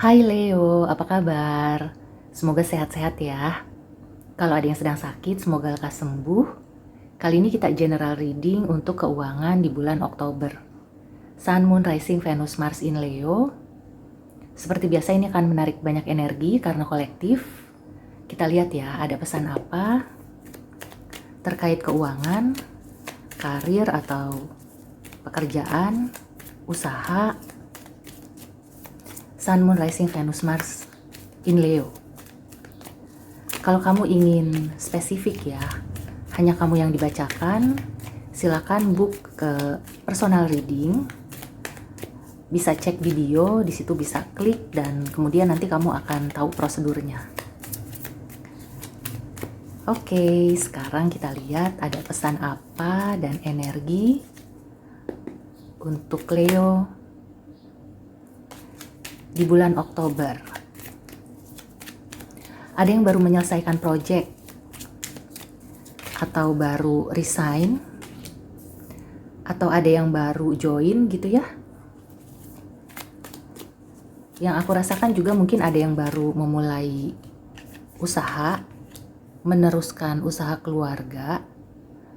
Hai Leo, apa kabar? Semoga sehat-sehat ya. Kalau ada yang sedang sakit, semoga lekas sembuh. Kali ini kita general reading untuk keuangan di bulan Oktober. Sun, Moon, Rising, Venus, Mars in Leo. Seperti biasa ini akan menarik banyak energi karena kolektif. Kita lihat ya, ada pesan apa terkait keuangan, karir atau pekerjaan, usaha. Sun, Moon, Rising, Venus, Mars in Leo. Kalau kamu ingin spesifik ya, hanya kamu yang dibacakan, silakan book ke personal reading. Bisa cek video, di situ bisa klik dan kemudian nanti kamu akan tahu prosedurnya. Oke, sekarang kita lihat ada pesan apa dan energi untuk Leo di bulan Oktober. Ada yang baru menyelesaikan project atau baru resign atau ada yang baru join gitu ya. Yang aku rasakan juga mungkin ada yang baru memulai usaha, meneruskan usaha keluarga,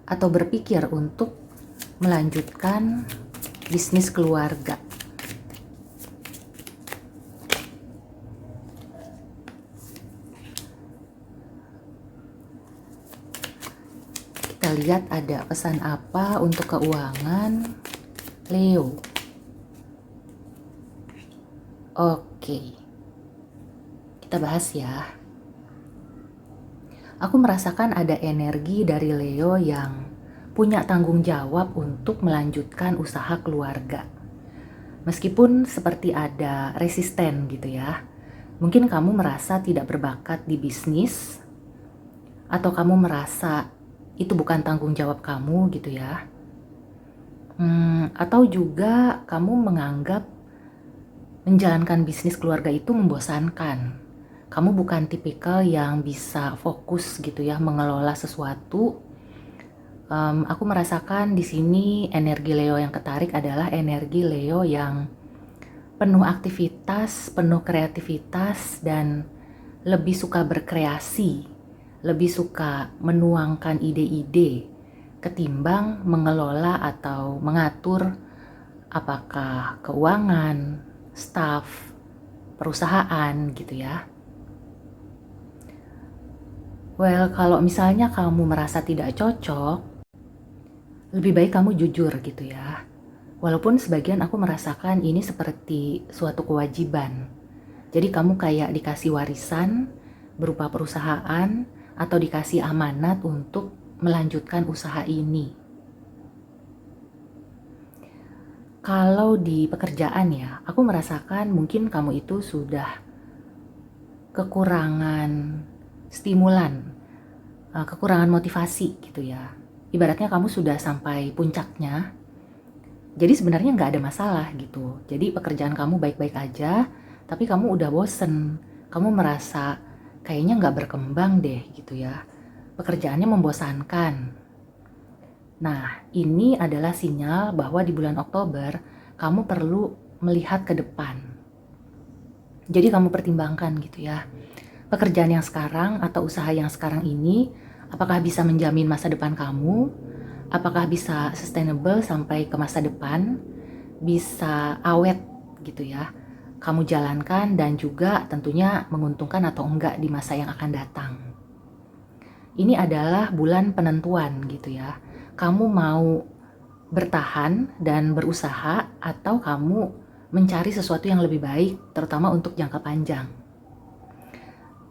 atau berpikir untuk melanjutkan bisnis keluarga. Kita lihat ada pesan apa untuk keuangan Leo. Oke, kita bahas ya. Aku merasakan ada energi dari Leo yang punya tanggung jawab untuk melanjutkan usaha keluarga. Meskipun seperti ada resisten gitu ya. Mungkin kamu merasa tidak berbakat di bisnis, atau kamu merasa itu bukan tanggung jawab kamu gitu ya. Atau juga kamu menganggap menjalankan bisnis keluarga itu membosankan. Kamu bukan tipikal yang bisa fokus gitu ya mengelola sesuatu. Aku merasakan di sini energi Leo yang ketarik adalah energi Leo yang penuh aktivitas, penuh kreativitas dan lebih suka berkreasi, lebih suka menuangkan ide-ide ketimbang mengelola atau mengatur apakah keuangan, staff, perusahaan gitu ya. Well, kalau misalnya kamu merasa tidak cocok, lebih baik kamu jujur gitu ya. Walaupun sebagian aku merasakan ini seperti suatu kewajiban. Jadi kamu kayak dikasih warisan berupa perusahaan atau dikasih amanat untuk melanjutkan usaha ini. Kalau di pekerjaan ya, aku merasakan mungkin kamu itu sudah kekurangan stimulan, kekurangan motivasi gitu ya. Ibaratnya kamu sudah sampai puncaknya, jadi sebenarnya nggak ada masalah gitu. Jadi pekerjaan kamu baik-baik aja, tapi kamu udah bosen. Kamu merasa kayaknya nggak berkembang deh gitu ya. Pekerjaannya membosankan. Nah, ini adalah sinyal bahwa di bulan Oktober kamu perlu melihat ke depan. Jadi kamu pertimbangkan gitu ya. Pekerjaan yang sekarang atau usaha yang sekarang ini apakah bisa menjamin masa depan kamu? Apakah bisa sustainable sampai ke masa depan? Bisa awet gitu ya. Kamu jalankan dan juga tentunya menguntungkan atau enggak di masa yang akan datang. Ini adalah bulan penentuan gitu ya. Kamu mau bertahan dan berusaha atau kamu mencari sesuatu yang lebih baik terutama untuk jangka panjang.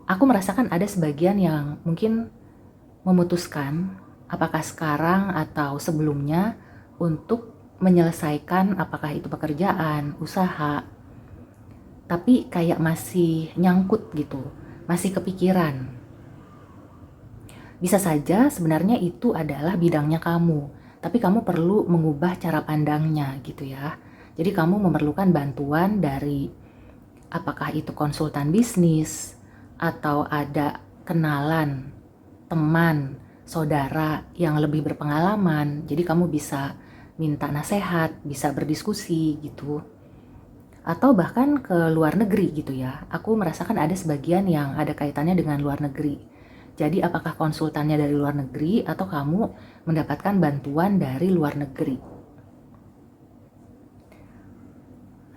Aku merasakan ada sebagian yang mungkin memutuskan apakah sekarang atau sebelumnya untuk menyelesaikan apakah itu pekerjaan, usaha, tapi kayak masih nyangkut gitu, masih kepikiran. Bisa saja sebenarnya itu adalah bidangnya kamu, tapi kamu perlu mengubah cara pandangnya gitu ya. Jadi kamu memerlukan bantuan dari apakah itu konsultan bisnis atau ada kenalan, teman, saudara yang lebih berpengalaman. Jadi kamu bisa minta nasihat, bisa berdiskusi gitu. atau bahkan ke luar negeri gitu ya. Aku merasakan ada sebagian yang ada kaitannya dengan luar negeri. Jadi apakah konsultannya dari luar negeri atau kamu mendapatkan bantuan dari luar negeri?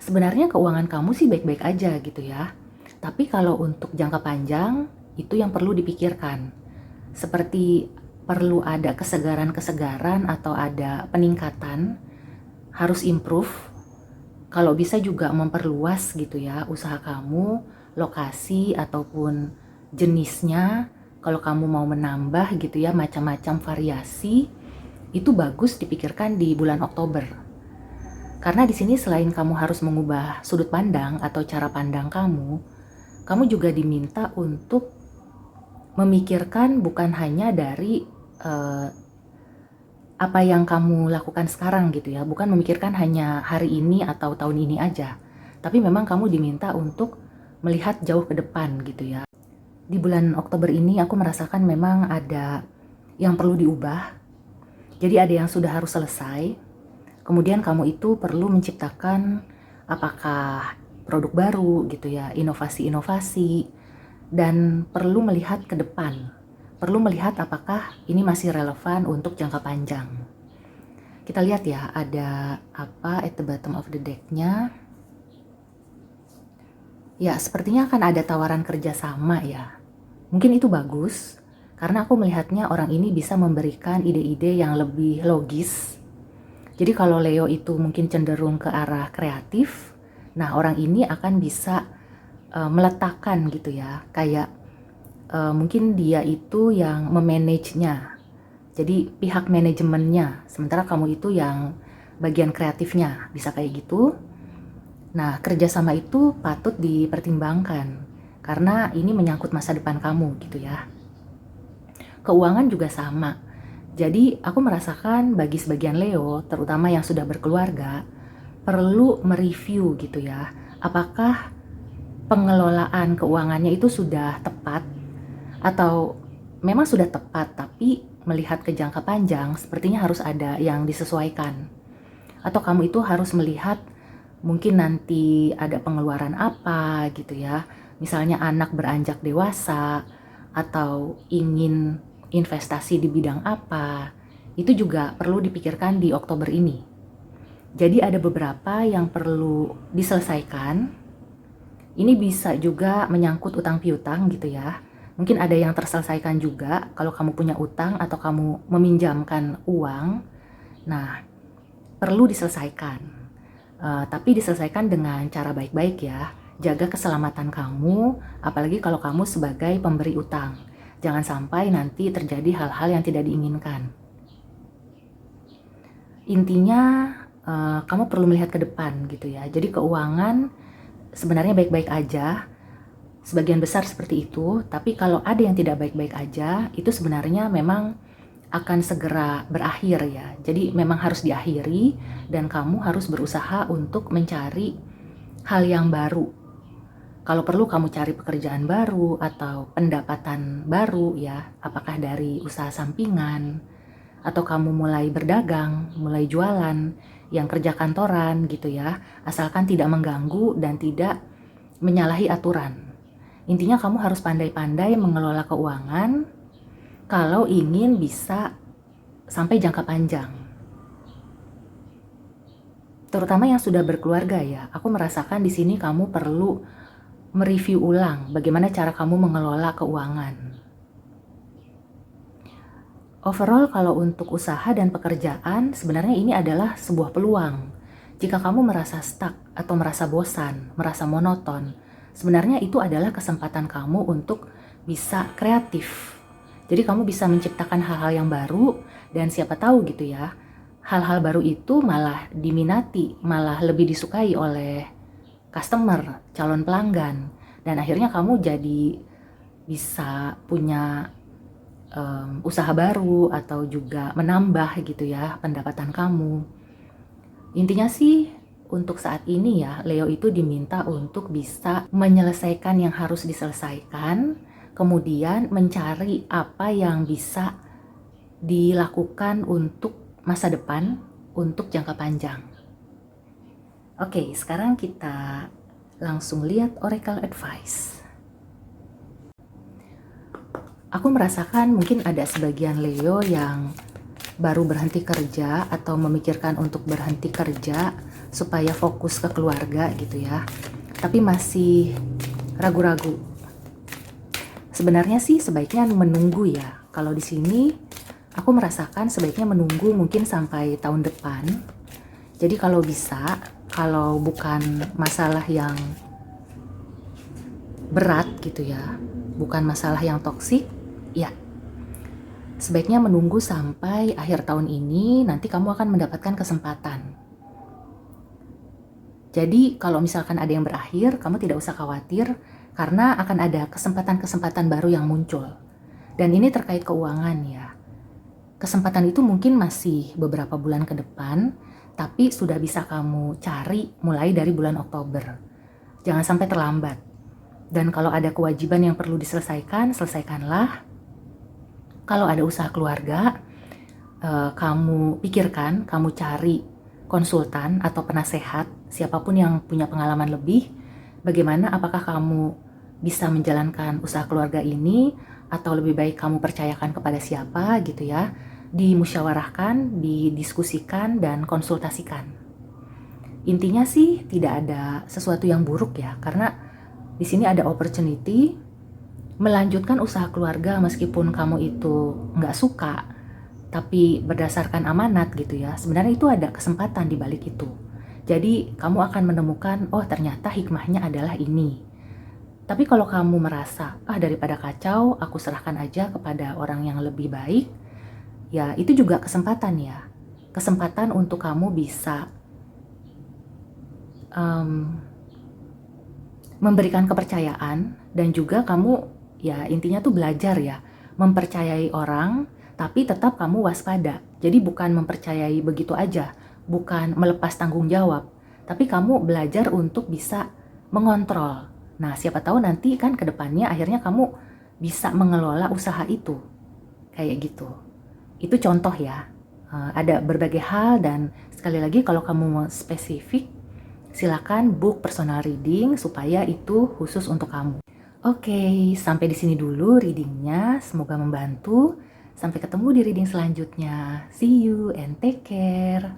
Sebenarnya keuangan kamu sih baik-baik aja gitu ya. Tapi kalau untuk jangka panjang, itu yang perlu dipikirkan. Seperti perlu ada kesegaran-kesegaran atau ada peningkatan, harus improve. Kalau bisa juga memperluas gitu ya usaha kamu, lokasi ataupun jenisnya. Kalau kamu mau menambah gitu ya macam-macam variasi, itu bagus dipikirkan di bulan Oktober. Karena di sini selain kamu harus mengubah sudut pandang atau cara pandang kamu juga diminta untuk memikirkan bukan hanya dari apa yang kamu lakukan sekarang gitu ya, bukan memikirkan hanya hari ini atau tahun ini aja, tapi memang kamu diminta untuk melihat jauh ke depan gitu ya. Di bulan Oktober ini aku merasakan memang ada yang perlu diubah, jadi ada yang sudah harus selesai, kemudian kamu itu perlu menciptakan apakah produk baru gitu ya, inovasi-inovasi, dan perlu melihat ke depan. Perlu melihat apakah ini masih relevan untuk jangka panjang. Kita lihat ya, ada apa at the bottom of the deck-nya. Ya, sepertinya akan ada tawaran kerjasama ya. Mungkin itu bagus, karena aku melihatnya orang ini bisa memberikan ide-ide yang lebih logis. Jadi kalau Leo itu mungkin cenderung ke arah kreatif, nah orang ini akan bisa meletakkan gitu ya, kayak mungkin dia itu yang memanage-nya, jadi pihak manajemennya, sementara kamu itu yang bagian kreatifnya, bisa kayak gitu. Nah, kerjasama itu patut dipertimbangkan karena ini menyangkut masa depan kamu gitu ya. Keuangan juga sama. Jadi aku merasakan bagi sebagian Leo, terutama yang sudah berkeluarga, perlu mereview gitu ya, apakah pengelolaan keuangannya itu sudah tepat atau memang sudah tepat tapi melihat ke jangka panjang sepertinya harus ada yang disesuaikan. Atau kamu itu harus melihat mungkin nanti ada pengeluaran apa gitu ya, misalnya anak beranjak dewasa atau ingin investasi di bidang apa, itu juga perlu dipikirkan di Oktober ini. Jadi ada beberapa yang perlu diselesaikan. Ini bisa juga menyangkut utang piutang gitu ya. Mungkin ada yang terselesaikan juga kalau kamu punya utang atau kamu meminjamkan uang. Nah, perlu diselesaikan. Tapi diselesaikan dengan cara baik-baik ya. Jaga keselamatan kamu, apalagi kalau kamu sebagai pemberi utang. Jangan sampai nanti terjadi hal-hal yang tidak diinginkan. Intinya kamu perlu melihat ke depan gitu ya. Jadi keuangan sebenarnya baik-baik aja, sebagian besar seperti itu. Tapi kalau ada yang tidak baik-baik aja, itu sebenarnya memang akan segera berakhir ya. Jadi memang harus diakhiri dan kamu harus berusaha untuk mencari hal yang baru. Kalau perlu kamu cari pekerjaan baru atau pendapatan baru ya, apakah dari usaha sampingan atau kamu mulai berdagang, mulai jualan, yang kerja kantoran gitu ya, asalkan tidak mengganggu dan tidak menyalahi aturan. Intinya kamu harus pandai-pandai mengelola keuangan kalau ingin bisa sampai jangka panjang. Terutama yang sudah berkeluarga ya, aku merasakan di sini kamu perlu mereview ulang bagaimana cara kamu mengelola keuangan. Overall kalau untuk usaha dan pekerjaan sebenarnya ini adalah sebuah peluang. Jika kamu merasa stuck atau merasa bosan, merasa monoton, sebenarnya itu adalah kesempatan kamu untuk bisa kreatif. Jadi kamu bisa menciptakan hal-hal yang baru dan siapa tahu gitu ya, hal-hal baru itu malah diminati, malah lebih disukai oleh customer, calon pelanggan, dan akhirnya kamu jadi bisa punya usaha baru atau juga menambah gitu ya pendapatan kamu. Intinya sih untuk saat ini ya, Leo itu diminta untuk bisa menyelesaikan yang harus diselesaikan, kemudian mencari apa yang bisa dilakukan untuk masa depan, untuk jangka panjang. Oke, sekarang kita langsung lihat Oracle Advice. Aku merasakan mungkin ada sebagian Leo yang baru berhenti kerja atau memikirkan untuk berhenti kerja supaya fokus ke keluarga gitu ya. Tapi masih ragu-ragu. Sebenarnya sih sebaiknya menunggu ya. Kalau di sini aku merasakan sebaiknya menunggu mungkin sampai tahun depan. Jadi kalau bisa, kalau bukan masalah yang berat gitu ya, bukan masalah yang toksik, ya sebaiknya menunggu sampai akhir tahun ini, nanti kamu akan mendapatkan kesempatan. Jadi kalau misalkan ada yang berakhir, kamu tidak usah khawatir karena akan ada kesempatan-kesempatan baru yang muncul. Dan ini terkait keuangan ya. Kesempatan itu mungkin masih beberapa bulan ke depan, tapi sudah bisa kamu cari mulai dari bulan Oktober. Jangan sampai terlambat. Dan kalau ada kewajiban yang perlu diselesaikan, selesaikanlah. Kalau ada usaha keluarga, kamu pikirkan, kamu cari konsultan atau penasehat, siapapun yang punya pengalaman lebih, bagaimana apakah kamu bisa menjalankan usaha keluarga ini, atau lebih baik kamu percayakan kepada siapa gitu ya, dimusyawarahkan, didiskusikan, dan konsultasikan. Intinya sih tidak ada sesuatu yang buruk ya, karena di sini ada opportunity melanjutkan usaha keluarga meskipun kamu itu nggak suka, tapi berdasarkan amanat gitu ya, sebenarnya itu ada kesempatan di balik itu. Jadi kamu akan menemukan, oh ternyata hikmahnya adalah ini. Tapi kalau kamu merasa, daripada kacau, aku serahkan aja kepada orang yang lebih baik, ya itu juga kesempatan ya. Kesempatan untuk kamu bisa memberikan kepercayaan, dan juga kamu ya intinya tuh belajar ya, mempercayai orang, tapi tetap kamu waspada. Jadi bukan mempercayai begitu aja, bukan melepas tanggung jawab, tapi kamu belajar untuk bisa mengontrol. Nah, siapa tahu nanti kan ke depannya akhirnya kamu bisa mengelola usaha itu. Kayak gitu. Itu contoh ya. Ada berbagai hal, dan sekali lagi kalau kamu mau spesifik, silakan book personal reading supaya itu khusus untuk kamu. Oke, sampai di sini dulu readingnya. Semoga membantu. Sampai ketemu di reading selanjutnya. See you and take care.